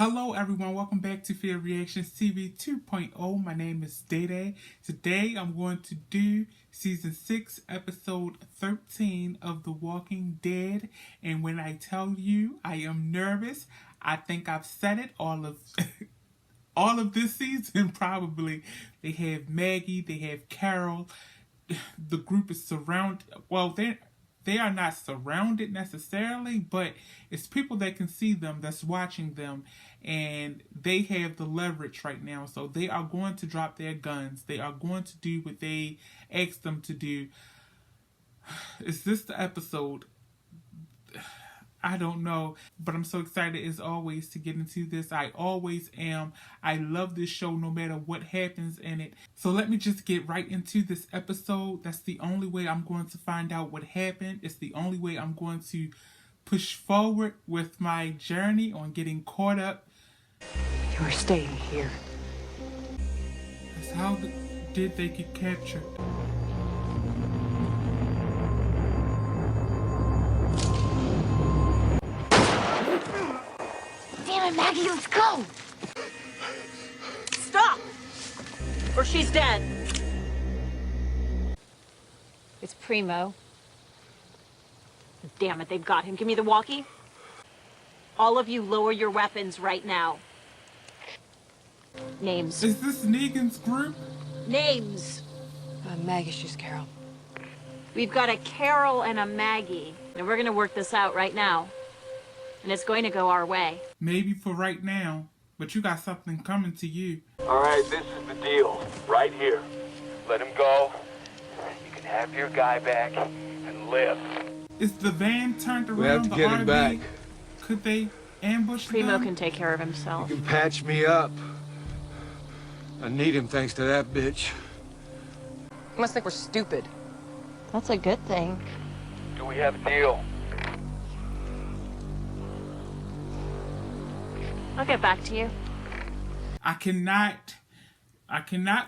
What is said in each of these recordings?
Hello everyone, welcome back to Fear Reactions TV 2.0. My name is Day. Today I'm going to do Season 6, Episode 13 of The Walking Dead. And when I tell you I am nervous, I think I've said it all of this season probably. They have Maggie, they have Carol. The group is surrounded, well, they are not surrounded necessarily, but it's people that can see them, that's watching them, and they have the leverage right now. So they are going to drop their guns. They are going to do what they asked them to do. Is this the episode? I don't know, but I'm so excited as always to get into this. I always am. I love this show no matter what happens in it. So let me just get right into this episode. That's the only way I'm going to find out what happened. It's the only way I'm going to push forward with my journey on getting caught up. You're staying here. That's how did they get captured? Damn it, Maggie, let's go! Stop! Or she's dead. It's Primo. Damn it, they've got him. Give me the walkie. All of you lower your weapons right now. Names. Is this Negan's group? Names. Maggie, she's Carol. We've got a Carol and a Maggie. And we're gonna work this out right now. And it's going to go our way. Maybe for right now, but you got something coming to you. Alright, this is the deal. Right here. Let him go. You can have your guy back and live. Is the van turned around? We have to the get RV? him back. Could they ambush Primo them? can take care of himself. You can patch me up. I need him thanks to that bitch. You must think we're stupid. That's a good thing. Do we have a deal? I'll get back to you. I cannot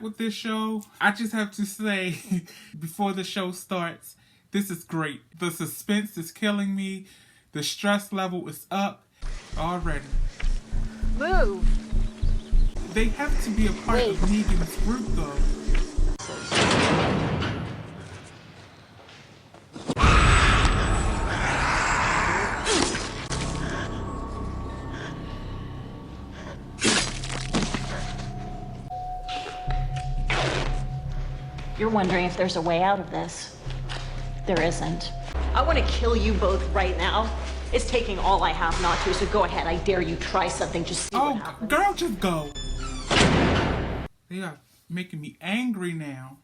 with this show. I just have to say, before the show starts, this is great. The suspense is killing me. The stress level is up already. Move. They have to be a part of Negan's group, though. You're wondering if there's a way out of this. There isn't. I want to kill you both right now. It's taking all I have not to, so go ahead. I dare you try something. Just see what happens. Girl, just go. They are making me angry now.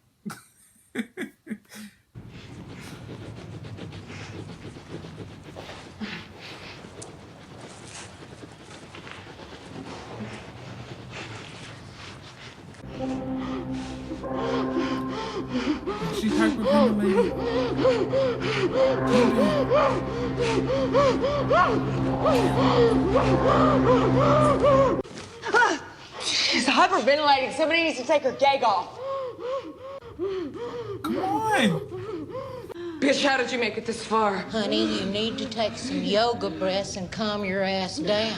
She's hyperventilating. She's hyperventilating. Somebody needs to take her gag off. Come on. Bitch, how did you make it this far? Honey, you need to take some yoga breaths and calm your ass down.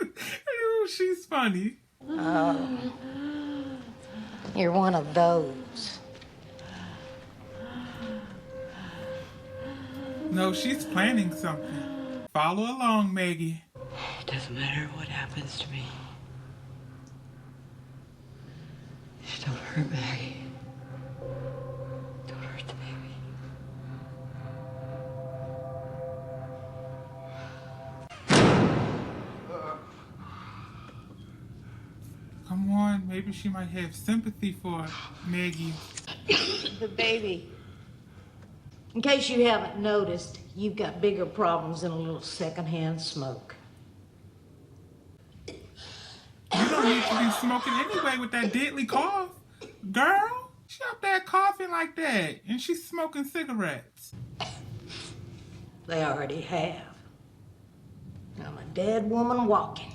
Ew, she's funny. Oh. You're one of those. No, she's planning something. Follow along, Maggie. It doesn't matter what happens to me. Just don't hurt Maggie. Don't hurt the baby. Come on, maybe she might have sympathy for Maggie. The baby. In case you haven't noticed, you've got bigger problems than a little secondhand smoke. You don't need to be smoking anyway with that deadly cough. Girl, she up there coughing like that, and she's smoking cigarettes. They already have. I'm a dead woman walking.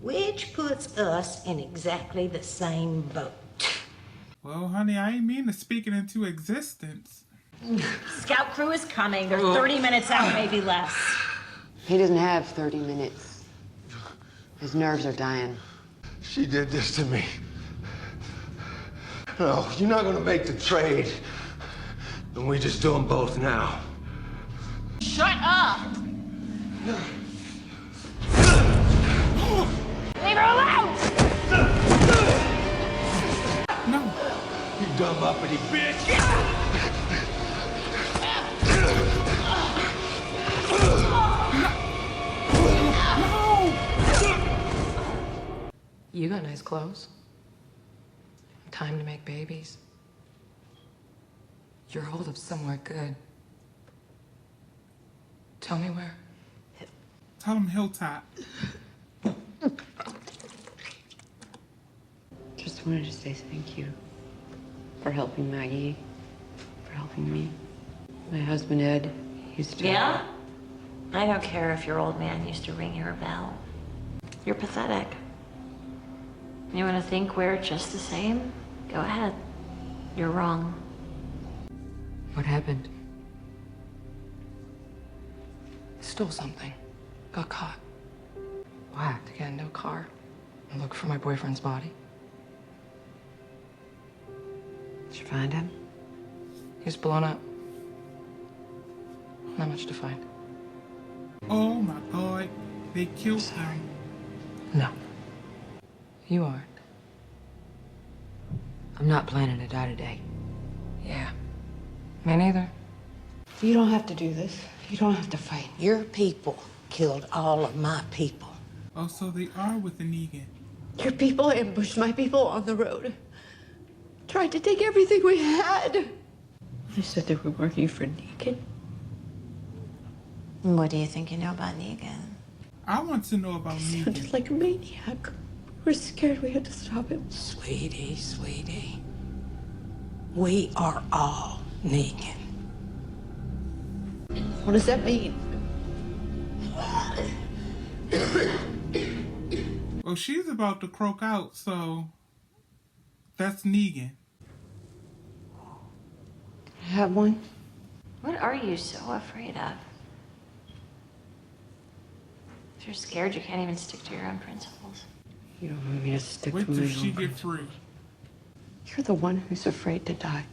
Which puts us in exactly the same boat. Well, honey, I ain't mean to speak it into existence. Scout crew is coming. They're 30 minutes out, maybe less. He doesn't have 30 minutes. His nerves are dying. She did this to me. No, you're not gonna make the trade. And we just do them both now. Shut up! Leave her alone! No. You dumb uppity bitch! You got nice clothes. Time to make babies. You're hold of somewhere good. Tell me where. Tell him Hilltop. Just wanted to say thank you for helping Maggie, for helping me. My husband Ed used to. Yeah? I don't care if your old man used to ring your bell. You're pathetic. You want to think we're just the same? Go ahead. You're wrong. What happened? Stole something. Got caught. Whacked to get into a car and look for my boyfriend's body. Did you find him? He's blown up. Not much to find. Oh my God. They killed him. No. You aren't. I'm not planning to die today. Yeah. Me neither. You don't have to do this. You don't have to fight. Your people killed all of my people. Oh, so they are with the Negan. Your people ambushed my people on the road. Tried to take everything we had. They said they were working for Negan. What do you think you know about Negan? I want to know about Negan. Sounded like a maniac. We were scared we had to stop him. Sweetie, sweetie. We are all Negan. What does that mean? Well, she's about to croak out, so that's Negan. Have one? What are you so afraid of? If you're scared, you can't even stick to your own principles. You don't want me to stick Wait to my till own she get principles. free. You're the one who's afraid to die.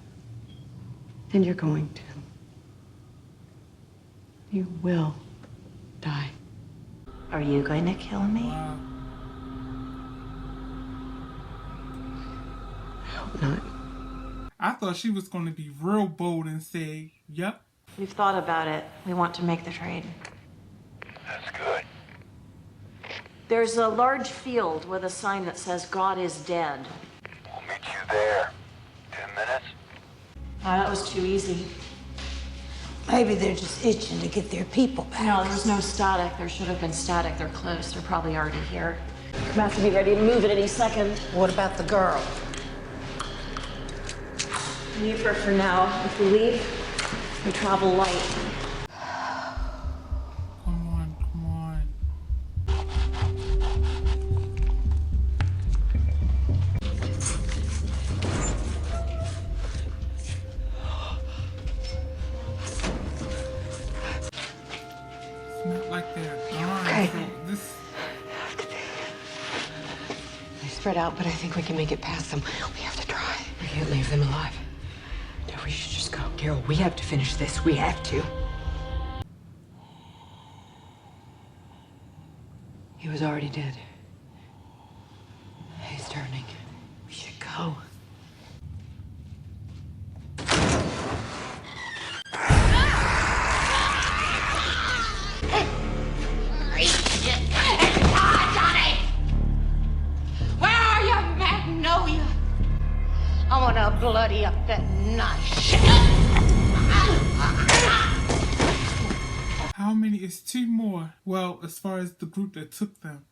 And you're going to. You will die. Are you going to kill me? Wow. I hope not. I thought she was going to be real bold and say, yep. We've thought about it. We want to make the trade. That's good. There's a large field with a sign that says God is dead. We'll meet you there. 10 minutes? That was too easy. Maybe they're just itching to get their people back. No, there's no static. There should have been static. They're close. They're probably already here. We're about to be ready to move at any second. What about the girl? Leave her for now. If we leave, we travel light. Come on, come on. It's not like they're gone. Okay. So this, They spread out, but I think we can make it past them. We have to try. We can't leave them alive. No, we should just go. Carol, we have to finish this. We have to. He was already dead. He's turning. We should go. Where are you, Magnolia? I want to bloody up that knife. how many is two more? Well, as far as the group that took them.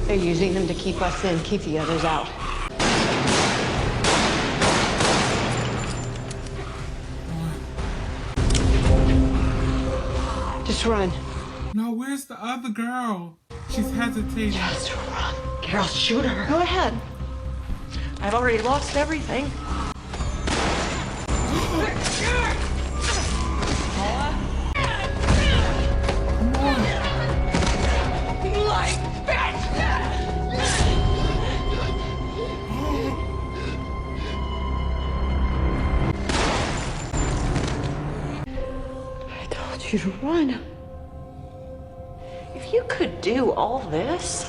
They're using them to keep us in, keep the others out. Just run. No, where's the other girl? She's hesitating. Just run. Carol, shoot her. Go ahead. I've already lost everything. I told you to run. If you could do all this,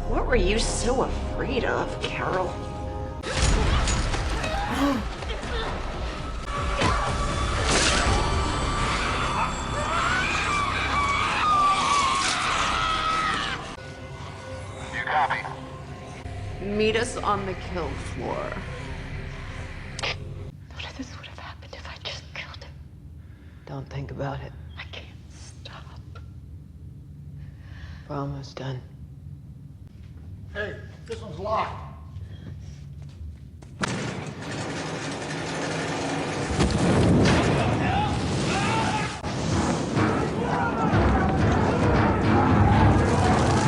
what were you so afraid of, Carol? You copy? Meet us on the kill floor. What if this would have happened if I just killed him? Don't think about it. I can't stop. We're almost done. Hey, this one's locked.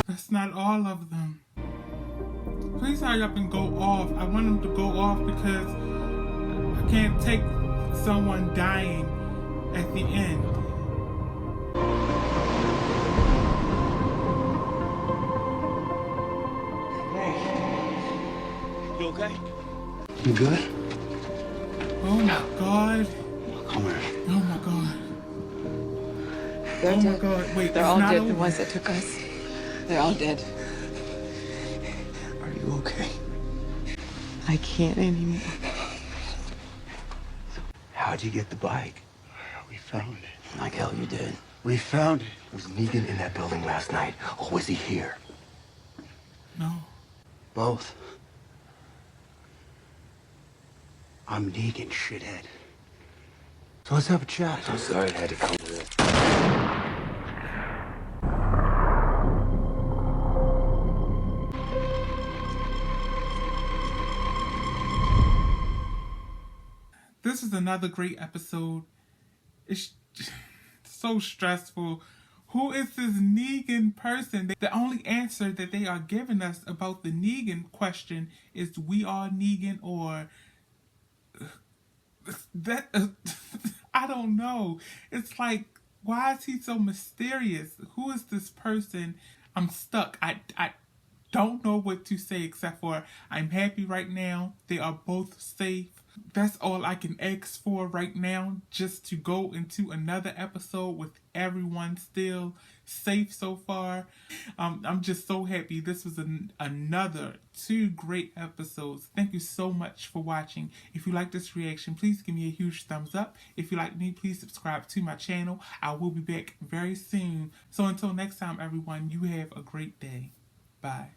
That's not all of them. Please hurry up and go off. I want them to go off because I can't take someone dying at the end. You okay? You good? Oh my god. Come here. Oh my god. They're Oh my dead. god. Wait, They're it's all not dead. over. The ones that took us. They're all dead. Are you okay? I can't anymore. How'd you get the bike? We found it. Like hell you did. We found it. Was Negan in that building last night, or was he here? No. Both. I'm Negan, shithead. So let's have a chat. I'm sorry I had to come to this. This is another great episode. It's so stressful. Who is this Negan person? The only answer that they are giving us about the Negan question is we are Negan, or that I don't know. It's like, why is he so mysterious? Who is this person? I'm stuck. I don't know what to say except for I'm happy right now. They are both safe. That's all I can ask for right now, just to go into another episode with everyone still safe so far. I'm just so happy. This was another 2 great episodes. Thank you so much for watching. If you like this reaction, please give me a huge thumbs up. If you like me, please subscribe to my channel. I will be back very soon. So until next time, everyone, you have a great day. Bye.